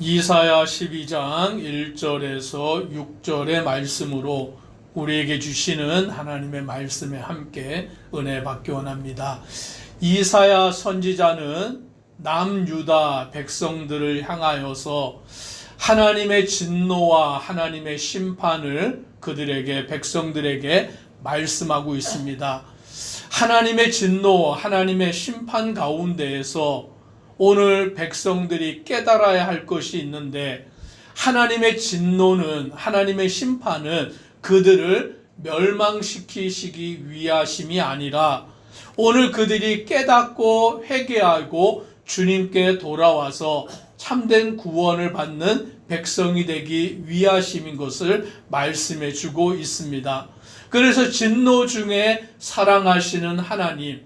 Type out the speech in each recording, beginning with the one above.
이사야 12장 1절에서 6절의 말씀으로 우리에게 주시는 하나님의 말씀에 함께 은혜 받기 원합니다. 이사야 선지자는 남유다 백성들을 향하여서 하나님의 진노와 하나님의 심판을 그들에게, 백성들에게 말씀하고 있습니다. 하나님의 진노, 하나님의 심판 가운데에서 오늘 백성들이 깨달아야 할 것이 있는데, 하나님의 진노는, 하나님의 심판은 그들을 멸망시키시기 위하심이 아니라 오늘 그들이 깨닫고 회개하고 주님께 돌아와서 참된 구원을 받는 백성이 되기 위하심인 것을 말씀해 주고 있습니다. 그래서 진노 중에 사랑하시는 하나님,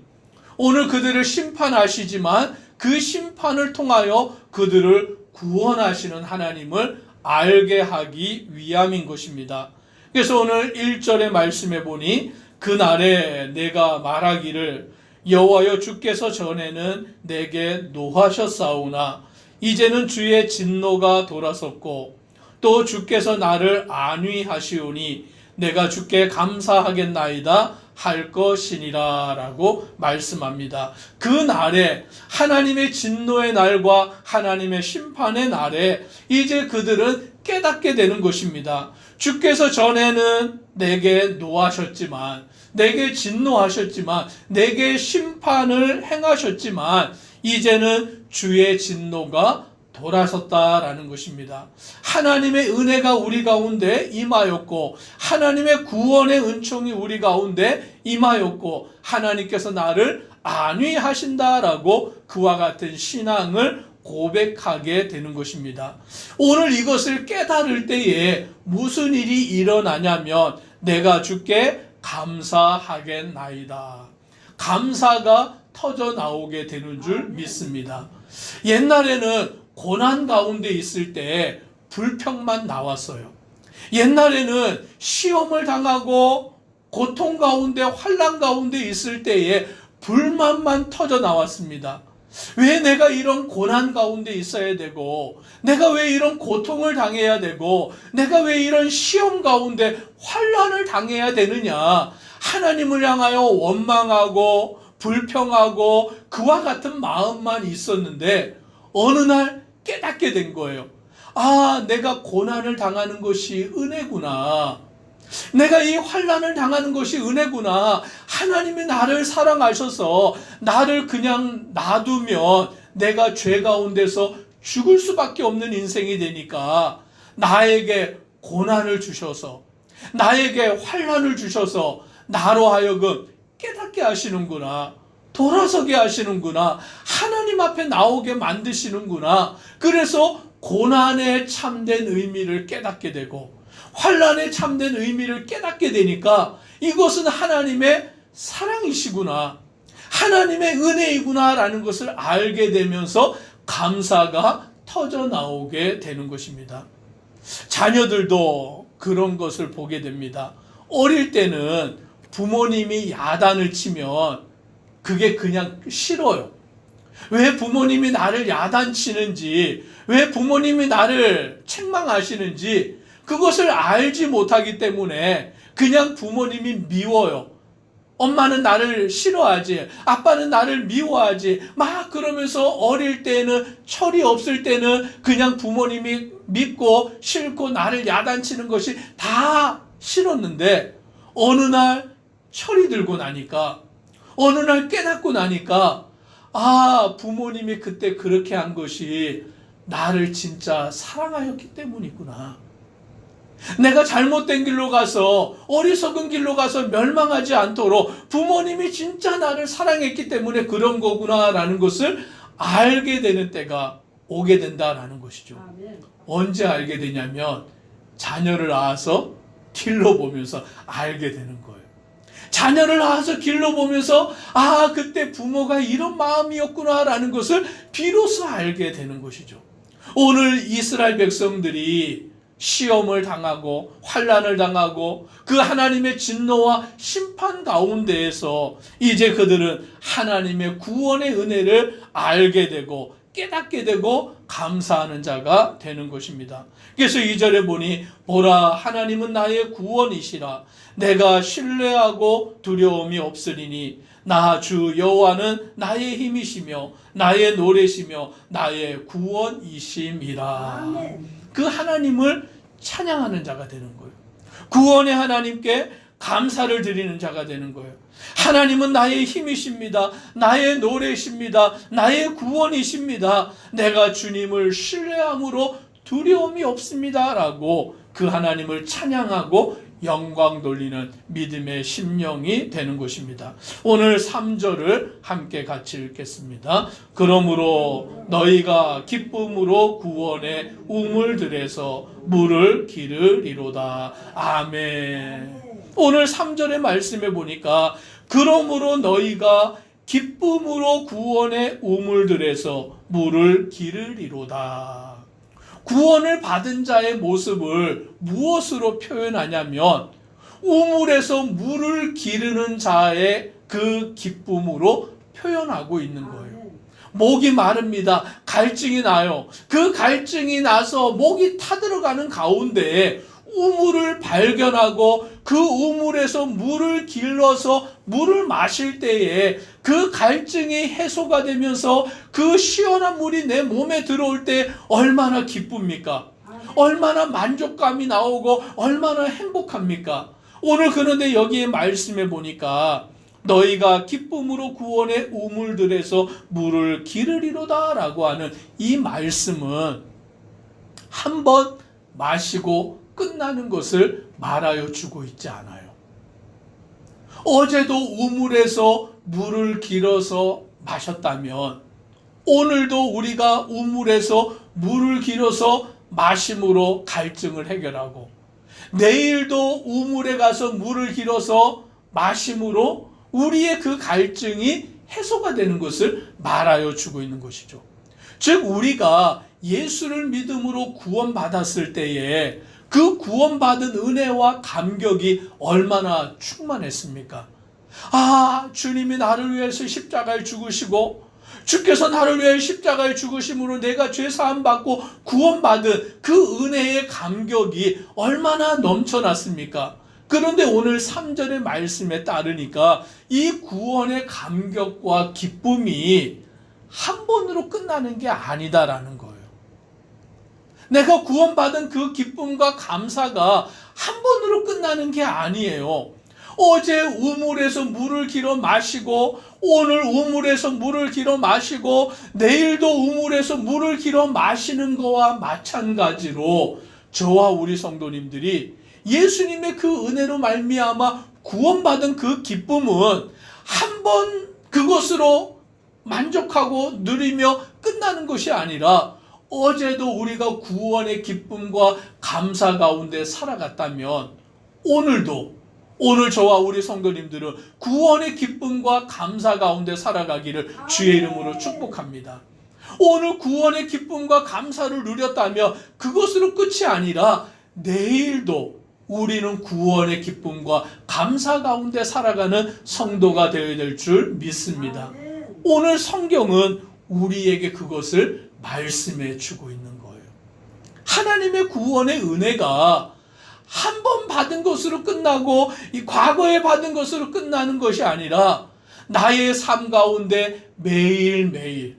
오늘 그들을 심판하시지만 그 심판을 통하여 그들을 구원하시는 하나님을 알게 하기 위함인 것입니다. 그래서 오늘 1절의 말씀에 보니 그날에 내가 말하기를 여호와여 주께서 전에는 내게 노하셨사오나 이제는 주의 진노가 돌아섰고 또 주께서 나를 안위하시오니 내가 주께 감사하겠나이다 할 것이니라 라고 말씀합니다. 그 날에, 하나님의 진노의 날과 하나님의 심판의 날에 이제 그들은 깨닫게 되는 것입니다. 주께서 전에는 내게 노하셨지만, 내게 진노하셨지만, 내게 심판을 행하셨지만 이제는 주의 진노가 돌아섰다라는 것입니다. 하나님의 은혜가 우리 가운데 임하였고 하나님의 구원의 은총이 우리 가운데 임하였고 하나님께서 나를 안위하신다라고 그와 같은 신앙을 고백하게 되는 것입니다. 오늘 이것을 깨달을 때에 무슨 일이 일어나냐면 내가 주께 감사하겠나이다. 감사가 터져 나오게 되는 줄 믿습니다. 옛날에는 고난 가운데 있을 때 불평만 나왔어요. 옛날에는 시험을 당하고 고통 가운데, 환난 가운데 있을 때에 불만만 터져 나왔습니다. 왜 내가 이런 고난 가운데 있어야 되고, 내가 왜 이런 고통을 당해야 되고, 내가 왜 이런 시험 가운데 환난을 당해야 되느냐, 하나님을 향하여 원망하고 불평하고 그와 같은 마음만 있었는데 어느 날 깨닫게 된 거예요. 아, 내가 고난을 당하는 것이 은혜구나. 내가 이 환난을 당하는 것이 은혜구나. 하나님이 나를 사랑하셔서 나를 그냥 놔두면 내가 죄 가운데서 죽을 수밖에 없는 인생이 되니까 나에게 고난을 주셔서, 나에게 환난을 주셔서 나로 하여금 깨닫게 하시는구나. 돌아서게 하시는구나. 하나님 앞에 나오게 만드시는구나. 그래서 고난의 참된 의미를 깨닫게 되고 환난의 참된 의미를 깨닫게 되니까 이것은 하나님의 사랑이시구나, 하나님의 은혜이구나 라는 것을 알게 되면서 감사가 터져 나오게 되는 것입니다. 자녀들도 그런 것을 보게 됩니다. 어릴 때는 부모님이 야단을 치면 그게 그냥 싫어요. 왜 부모님이 나를 야단치는지, 왜 부모님이 나를 책망하시는지 그것을 알지 못하기 때문에 그냥 부모님이 미워요. 엄마는 나를 싫어하지, 아빠는 나를 미워하지, 막 그러면서 어릴 때는, 철이 없을 때는 그냥 부모님이 밉고 싫고 나를 야단치는 것이 다 싫었는데 어느 날 철이 들고 나니까, 어느 날 깨닫고 나니까 아, 부모님이 그때 그렇게 한 것이 나를 진짜 사랑하였기 때문이구나. 내가 잘못된 길로 가서, 어리석은 길로 가서 멸망하지 않도록 부모님이 진짜 나를 사랑했기 때문에 그런 거구나 라는 것을 알게 되는 때가 오게 된다라는 것이죠. 아멘. 언제 알게 되냐면 자녀를 낳아서 길로 보면서 알게 되는 거예요. 자녀를 낳아서 길로 보면서 아, 그때 부모가 이런 마음이었구나 라는 것을 비로소 알게 되는 것이죠. 오늘 이스라엘 백성들이 시험을 당하고 환난을 당하고 그 하나님의 진노와 심판 가운데에서 이제 그들은 하나님의 구원의 은혜를 알게 되고 깨닫게 되고 감사하는 자가 되는 것입니다. 그래서 2절에 보니 보라 하나님은 나의 구원이시라 내가 신뢰하고 두려움이 없으리니 나 주 여호와는 나의 힘이시며 나의 노래시며 나의 구원이심이라. 그 하나님을 찬양하는 자가 되는 거예요. 구원의 하나님께 감사를 드리는 자가 되는 거예요. 하나님은 나의 힘이십니다. 나의 노래십니다. 나의 구원이십니다. 내가 주님을 신뢰함으로 두려움이 없습니다. 라고 그 하나님을 찬양하고 영광 돌리는 믿음의 심령이 되는 것입니다. 오늘 3절을 함께 같이 읽겠습니다. 그러므로 너희가 기쁨으로 구원의 우물들에서 물을 기르리로다. 아멘. 오늘 3절의 말씀에 보니까 그러므로 너희가 기쁨으로 구원의 우물들에서 물을 기르리로다. 구원을 받은 자의 모습을 무엇으로 표현하냐면 우물에서 물을 기르는 자의 그 기쁨으로 표현하고 있는 거예요. 목이 마릅니다. 갈증이 나요. 그 갈증이 나서 목이 타들어가는 가운데에 우물을 발견하고 그 우물에서 물을 길러서 물을 마실 때에 그 갈증이 해소가 되면서 그 시원한 물이 내 몸에 들어올 때 얼마나 기쁩니까? 얼마나 만족감이 나오고 얼마나 행복합니까? 오늘 그런데 여기에 말씀해 보니까 너희가 기쁨으로 구원의 우물들에서 물을 기르리로다 라고 하는 이 말씀은 한 번 마시고 끝나는 것을 말하여 주고 있지 않아요. 어제도 우물에서 물을 길어서 마셨다면 오늘도 우리가 우물에서 물을 길어서 마심으로 갈증을 해결하고 내일도 우물에 가서 물을 길어서 마심으로 우리의 그 갈증이 해소가 되는 것을 말하여 주고 있는 것이죠. 즉 우리가 예수를 믿음으로 구원받았을 때에 그 구원받은 은혜와 감격이 얼마나 충만했습니까? 아, 주님이 나를 위해서 십자가에 죽으시고 주께서 나를 위해 십자가에 죽으심으로 내가 죄사함 받고 구원받은 그 은혜의 감격이 얼마나 넘쳐났습니까? 그런데 오늘 3절의 말씀에 따르니까 이 구원의 감격과 기쁨이 한 번으로 끝나는 게 아니다라는 거예요. 내가 구원받은 그 기쁨과 감사가 한 번으로 끝나는 게 아니에요. 어제 우물에서 물을 길어 마시고 오늘 우물에서 물을 길어 마시고 내일도 우물에서 물을 길어 마시는 거와 마찬가지로 저와 우리 성도님들이 예수님의 그 은혜로 말미암아 구원받은 그 기쁨은 한 번 그것으로 만족하고 누리며 끝나는 것이 아니라 어제도 우리가 구원의 기쁨과 감사 가운데 살아갔다면 오늘 저와 우리 성도님들은 구원의 기쁨과 감사 가운데 살아가기를 주의 이름으로 축복합니다. 오늘 구원의 기쁨과 감사를 누렸다면 그것으로 끝이 아니라 내일도 우리는 구원의 기쁨과 감사 가운데 살아가는 성도가 되어야 될 줄 믿습니다. 오늘 성경은 우리에게 그것을 말씀해 주고 있는 거예요. 하나님의 구원의 은혜가 한 번 받은 것으로 끝나고 이 과거에 받은 것으로 끝나는 것이 아니라 나의 삶 가운데 매일매일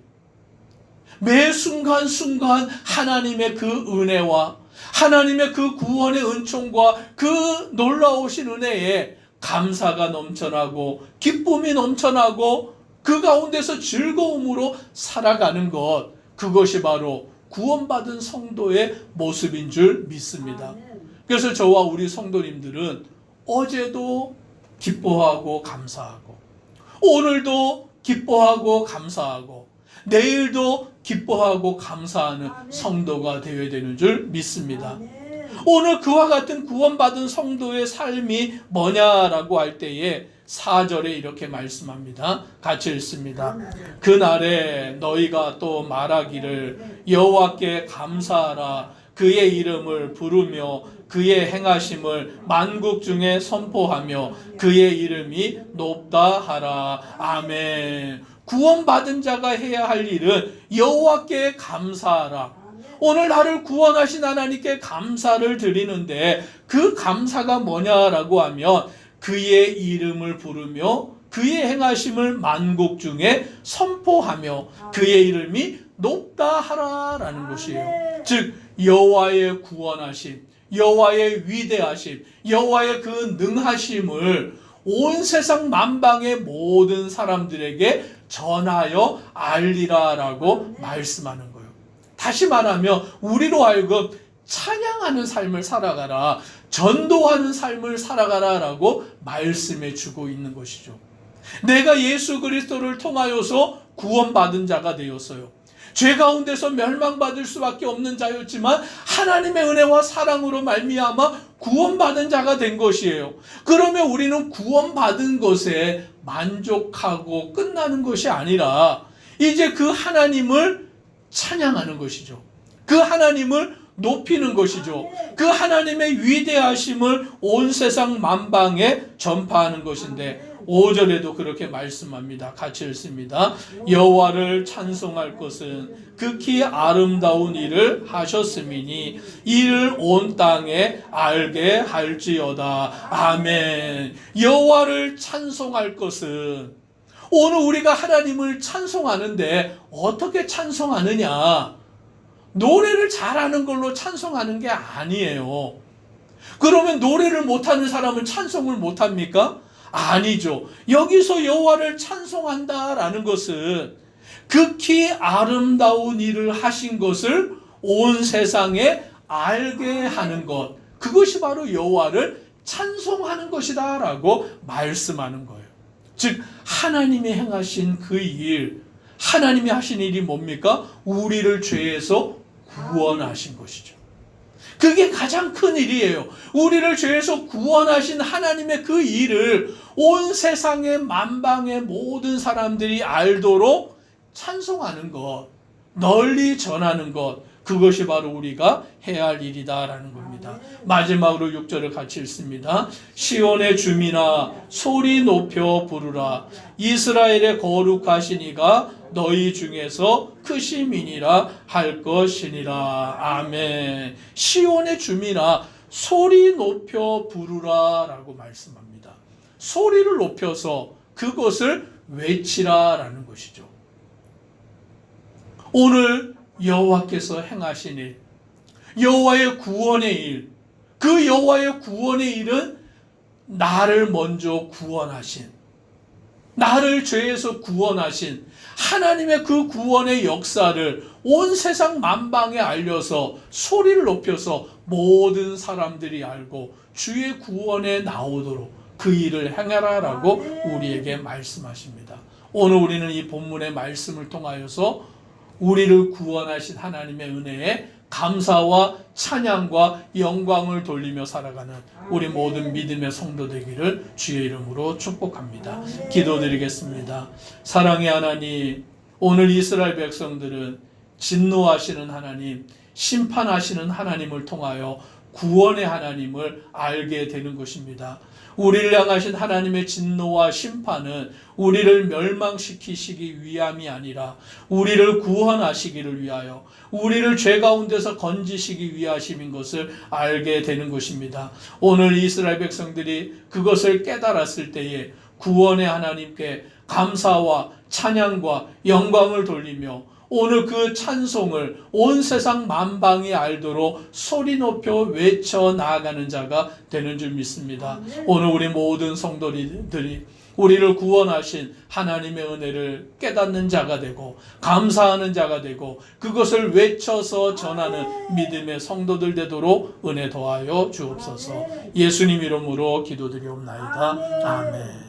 매 순간순간 하나님의 그 은혜와 하나님의 그 구원의 은총과 그 놀라우신 은혜에 감사가 넘쳐나고 기쁨이 넘쳐나고 그 가운데서 즐거움으로 살아가는 것, 그것이 바로 구원받은 성도의 모습인 줄 믿습니다. 그래서 저와 우리 성도님들은 어제도 기뻐하고 감사하고 오늘도 기뻐하고 감사하고 내일도 기뻐하고 감사하는 성도가 되어야 되는 줄 믿습니다. 오늘 그와 같은 구원받은 성도의 삶이 뭐냐라고 할 때에 4절에 이렇게 말씀합니다. 같이 읽습니다. 그날에 너희가 또 말하기를 여호와께 감사하라. 그의 이름을 부르며 그의 행하심을 만국 중에 선포하며 그의 이름이 높다 하라. 아멘. 구원받은 자가 해야 할 일은 여호와께 감사하라. 오늘 나를 구원하신 하나님께 감사를 드리는데 그 감사가 뭐냐라고 하면 그의 이름을 부르며 그의 행하심을 만국 중에 선포하며 그의 이름이 높다 하라라는 것이에요. 즉 여호와의 구원하심, 여호와의 위대하심, 여호와의 그 능하심을 온 세상 만방의 모든 사람들에게 전하여 알리라라고 말씀하는 거예요. 다시 말하면 우리로 하여금 찬양하는 삶을 살아가라, 전도하는 삶을 살아가라라고 말씀해 주고 있는 것이죠. 내가 예수 그리스도를 통하여서 구원받은 자가 되었어요. 죄 가운데서 멸망받을 수밖에 없는 자였지만 하나님의 은혜와 사랑으로 말미암아 구원받은 자가 된 것이에요. 그러면 우리는 구원받은 것에 만족하고 끝나는 것이 아니라 이제 그 하나님을 찬양하는 것이죠. 그 하나님을 높이는 것이죠. 그 하나님의 위대하심을 온 세상 만방에 전파하는 것인데 5절에도 그렇게 말씀합니다. 같이 읽습니다. 여호와를 찬송할 것은 극히 아름다운 일을 하셨음이니 이를 온 땅에 알게 할지어다. 아멘. 여호와를 찬송할 것은, 오늘 우리가 하나님을 찬송하는데 어떻게 찬송하느냐? 노래를 잘하는 걸로 찬송하는 게 아니에요. 그러면 노래를 못하는 사람은 찬송을 못합니까? 아니죠. 여기서 여호와를 찬송한다라는 것은 극히 아름다운 일을 하신 것을 온 세상에 알게 하는 것, 그것이 바로 여호와를 찬송하는 것이다 라고 말씀하는 거예요. 즉 하나님이 행하신 그 일, 하나님이 하신 일이 뭡니까? 우리를 죄에서 구원하신 것이죠. 그게 가장 큰 일이에요. 우리를 죄에서 구원하신 하나님의 그 일을 온 세상의 만방의 모든 사람들이 알도록 찬송하는 것, 널리 전하는 것, 그것이 바로 우리가 해야 할 일이다라는 겁니다. 마지막으로 6절을 같이 읽습니다. 시온의 주민아 소리 높여 부르라. 이스라엘의 거룩하신 이가 너희 중에서 크심이니라 할 것이니라. 아멘. 시온의 주민아 소리 높여 부르라 라고 말씀합니다. 소리를 높여서 그것을 외치라라는 것이죠. 오늘 여호와께서 행하신 일, 여호와의 구원의 일, 그 여호와의 구원의 일은 나를 먼저 구원하신, 나를 죄에서 구원하신 하나님의 그 구원의 역사를 온 세상 만방에 알려서 소리를 높여서 모든 사람들이 알고 주의 구원에 나오도록 그 일을 행하라라고 우리에게 말씀하십니다. 오늘 우리는 이 본문의 말씀을 통하여서 우리를 구원하신 하나님의 은혜에 감사와 찬양과 영광을 돌리며 살아가는 우리 모든 믿음의 성도 되기를 주의 이름으로 축복합니다. 기도드리겠습니다. 사랑의 하나님, 오늘 이스라엘 백성들은 진노하시는 하나님, 심판하시는 하나님을 통하여 구원의 하나님을 알게 되는 것입니다. 우리를 향하신 하나님의 진노와 심판은 우리를 멸망시키시기 위함이 아니라 우리를 구원하시기를 위하여, 우리를 죄 가운데서 건지시기 위하심인 것을 알게 되는 것입니다. 오늘 이스라엘 백성들이 그것을 깨달았을 때에 구원의 하나님께 감사와 찬양과 영광을 돌리며 오늘 그 찬송을 온 세상 만방이 알도록 소리 높여 외쳐 나아가는 자가 되는 줄 믿습니다. 오늘 우리 모든 성도들이 우리를 구원하신 하나님의 은혜를 깨닫는 자가 되고 감사하는 자가 되고 그것을 외쳐서 전하는 믿음의 성도들 되도록 은혜 더하여 주옵소서. 예수님 이름으로 기도드리옵나이다. 아멘.